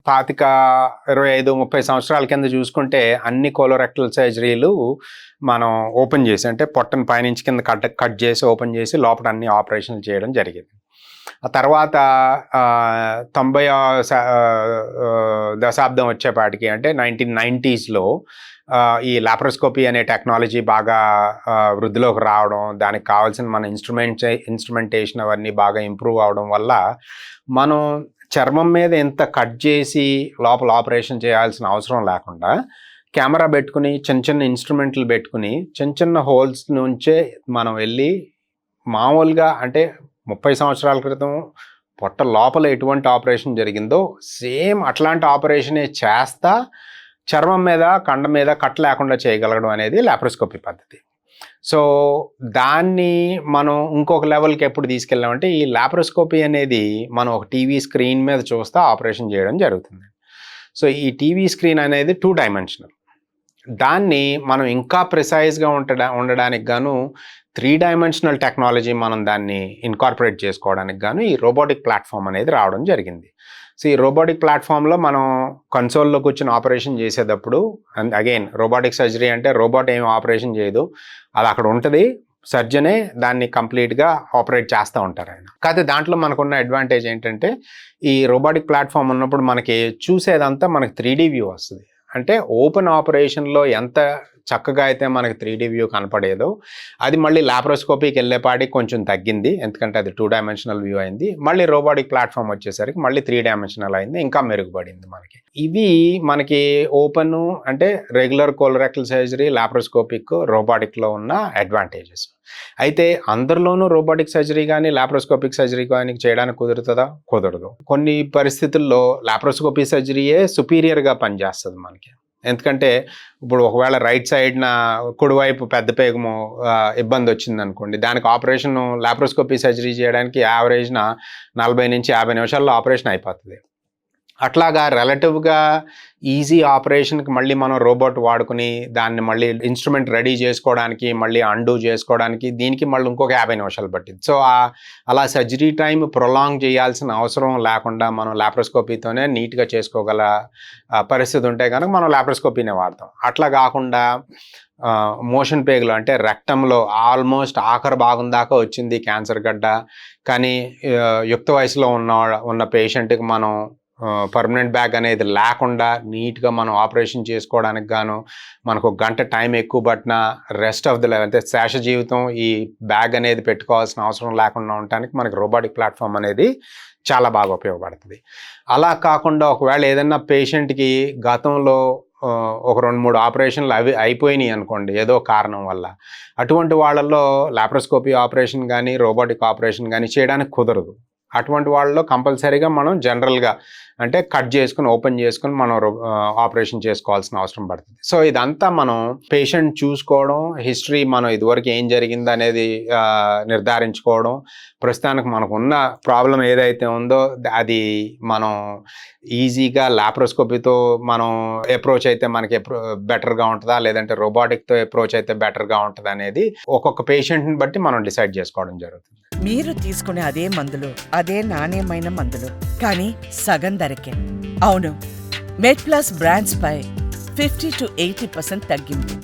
25, 30 సంవత్సరాల కింద చూసుకుంటే అన్ని కోలోరెక్టల్ సర్జరీలు మనం ఓపెన్ చేసి, అంటే పొట్టను పైనుంచి కింద కట్ చేసి ఓపెన్ చేసి లోపల అన్ని ఆపరేషన్లు చేయడం జరిగింది. ఆ తర్వాత 90వ దశాబ్దం వచ్చేపాటికి, అంటే 1990స్లో ఈ లాప్రోస్కోపీ అనే టెక్నాలజీ బాగా వృద్ధిలోకి రావడం, దానికి కావాల్సిన మన ఇన్స్ట్రుమెంటేషన్ అవన్నీ బాగా ఇంప్రూవ్ అవడం వల్ల మనం చర్మం మీద ఎంత కట్ చేసి లోపల ఆపరేషన్ చేయాల్సిన అవసరం లేకుండా కెమెరా పెట్టుకుని చిన్న ఇన్స్ట్రుమెంట్లు పెట్టుకుని చిన్న హోల్స్ నుంచే మనం వెళ్ళి మామూలుగా, అంటే 30 సంవత్సరాల క్రితం పొట్ట లోపల ఎటువంటి ఆపరేషన్ జరిగిందో సేమ్ అట్లాంటి ఆపరేషనే చేస్తా చర్మం మీద కండ మీద కట్ లేకుండా చేయగలగడం అనేది లాప్రోస్కోపీ పద్ధతి. సో దాన్ని మనం ఇంకొక లెవెల్కి ఎప్పుడు తీసుకెళ్ళామంటే, ఈ లాప్రోస్కోపీ అనేది మనం ఒక టీవీ స్క్రీన్ మీద చూస్తే ఆపరేషన్ చేయడం జరుగుతుంది. సో ఈ టీవీ స్క్రీన్ అనేది 2 డైమెన్షనల్. దాన్ని మనం ఇంకా ప్రిసైజ్గా ఉండడానికి గాను 3 డైమెన్షనల్ టెక్నాలజీ మనం దాన్ని ఇన్కార్పొరేట్ చేసుకోవడానికి గాను ఈ రోబోటిక్ ప్లాట్ఫామ్ అనేది రావడం జరిగింది. సో ఈ రోబోటిక్ ప్లాట్ఫామ్లో మనం కన్సోల్లో కూర్చొని ఆపరేషన్ చేసేటప్పుడు, అండ్ అగైన్ రోబోటిక్ సర్జరీ అంటే రోబోట్ ఏమి ఆపరేషన్ చేయదు, అది అక్కడ ఉంటుంది, సర్జనే దాన్ని కంప్లీట్గా ఆపరేట్ చేస్తూ ఉంటారు ఆయన. కాకపోతే దాంట్లో మనకున్న అడ్వాంటేజ్ ఏంటంటే, ఈ రోబోటిక్ ప్లాట్ఫామ్ ఉన్నప్పుడు మనకి చూసేదంతా మనకి 3D వ్యూ వస్తుంది. అంటే ఓపెన్ ఆపరేషన్లో ఎంత చక్కగా అయితే మనకి 3D వ్యూ కనపడేదో అది మళ్ళీ లాప్రోస్కోపీకి వెళ్ళేపాటికి కొంచెం తగ్గింది, ఎందుకంటే అది 2 డైమెన్షనల్ వ్యూ అయింది. మళ్ళీ రోబోటిక్ ప్లాట్ఫామ్ వచ్చేసరికి మళ్ళీ 3 డైమెన్షనల్ అయింది, ఇంకా మెరుగుపడింది మనకి. ఇవి మనకి ఓపెన్ అంటే రెగ్యులర్ కోలోరెక్టల్ సర్జరీ, లాప్రోస్కోపిక్, రోబోటిక్లో ఉన్న అడ్వాంటేజెస్. అయితే అందరిలోనూ రోబోటిక్ సర్జరీ కానీ లాప్రోస్కోపిక్ సర్జరీ కానీ చేయడానికి కుదురుతుందా? కుదరదు. కొన్ని పరిస్థితుల్లో లాప్రోస్కోపీ సర్జరీయే సుపీరియర్గా పనిచేస్తుంది మనకి. ఎందుకంటే ఇప్పుడు ఒకవేళ రైట్ సైడ్న కుడివైపు పెద్ద పేగము ఇబ్బంది వచ్చింది అనుకోండి, దానికి ఆపరేషన్ లాప్రోస్కోపీ సర్జరీ చేయడానికి యావరేజ్న 40 నుంచి 50 నిమిషాల్లో ఆపరేషన్ అయిపోతుంది. అట్లాగా రిలేటివ్గా ఈజీ ఆపరేషన్కి మళ్ళీ మనం రోబోట్ వాడుకుని దాన్ని మళ్ళీ ఇన్స్ట్రుమెంట్ రెడీ చేసుకోవడానికి, మళ్ళీ అండూ చేసుకోవడానికి, దీనికి మళ్ళీ ఇంకొక 50 నిమిషాలు పట్టింది. సో అలా సర్జరీ టైం ప్రొలాంగ్ చేయాల్సిన అవసరం లేకుండా మనం లాప్రోస్కోపీతోనే నీట్గా చేసుకోగల పరిస్థితి ఉంటే కనుక మనం లాప్రోస్కోపీనే వాడతాం. అట్లా కాకుండా మోషన్ పేగులు అంటే రెక్టంలో ఆల్మోస్ట్ ఆఖరి భాగం దాకా వచ్చింది క్యాన్సర్ గడ్డ, కానీ యుక్త వయసులో ఉన్న పేషెంట్కి మనం పర్మనెంట్ బ్యాగ్ అనేది లేకుండా నీట్గా మనం ఆపరేషన్ చేసుకోవడానికి గాను మనకు 1 గంట టైం ఎక్కువ పట్టినా రెస్ట్ ఆఫ్ ద లైఫ్, అంటే శేష జీవితం ఈ బ్యాగ్ అనేది పెట్టుకోవాల్సిన అవసరం లేకుండా ఉండటానికి మనకి రోబోటిక్ ప్లాట్ఫామ్ అనేది చాలా బాగా ఉపయోగపడుతుంది. అలా కాకుండా ఒకవేళ ఏదైనా పేషెంట్కి గతంలో ఒక 2-3 ఆపరేషన్లు అయిపోయినాయి అనుకోండి ఏదో కారణం వల్ల, అటువంటి వాళ్ళల్లో లాప్రోస్కోపీ ఆపరేషన్ కానీ రోబోటిక్ ఆపరేషన్ కానీ చేయడానికి కుదరదు. అటువంటి వాళ్ళలో కంపల్సరీగా మనం జనరల్గా అంటే కట్ చేసుకుని ఓపెన్ చేసుకుని మనం ఆపరేషన్ చేసుకోవాల్సిన అవసరం పడుతుంది. సో ఇదంతా మనం పేషెంట్ చూసుకోవడం, హిస్టరీ మనం ఇదివరకు ఏం జరిగింది అనేది నిర్ధారించుకోవడం, ప్రస్తుతానికి మనకు ఉన్న ప్రాబ్లం ఏదైతే ఉందో అది మనం ఈజీగా లాప్రోస్కోపీతో మనం అప్రోచ్ అయితే మనకి బెటర్గా ఉంటుందా, లేదంటే రోబోటిక్తో అప్రోచ్ అయితే బెటర్గా ఉంటుందా అనేది ఒక్కొక్క పేషెంట్ని బట్టి మనం డిసైడ్ చేసుకోవడం జరుగుతుంది. మీరు తీసుకునే అదే మందులు, అదే నాణ్యమైన మందులు, కానీ సగం ధరకే. అవును, మెడ్ ప్లస్ బ్రాండ్స్ పై 50 to 80% తగ్గింపు.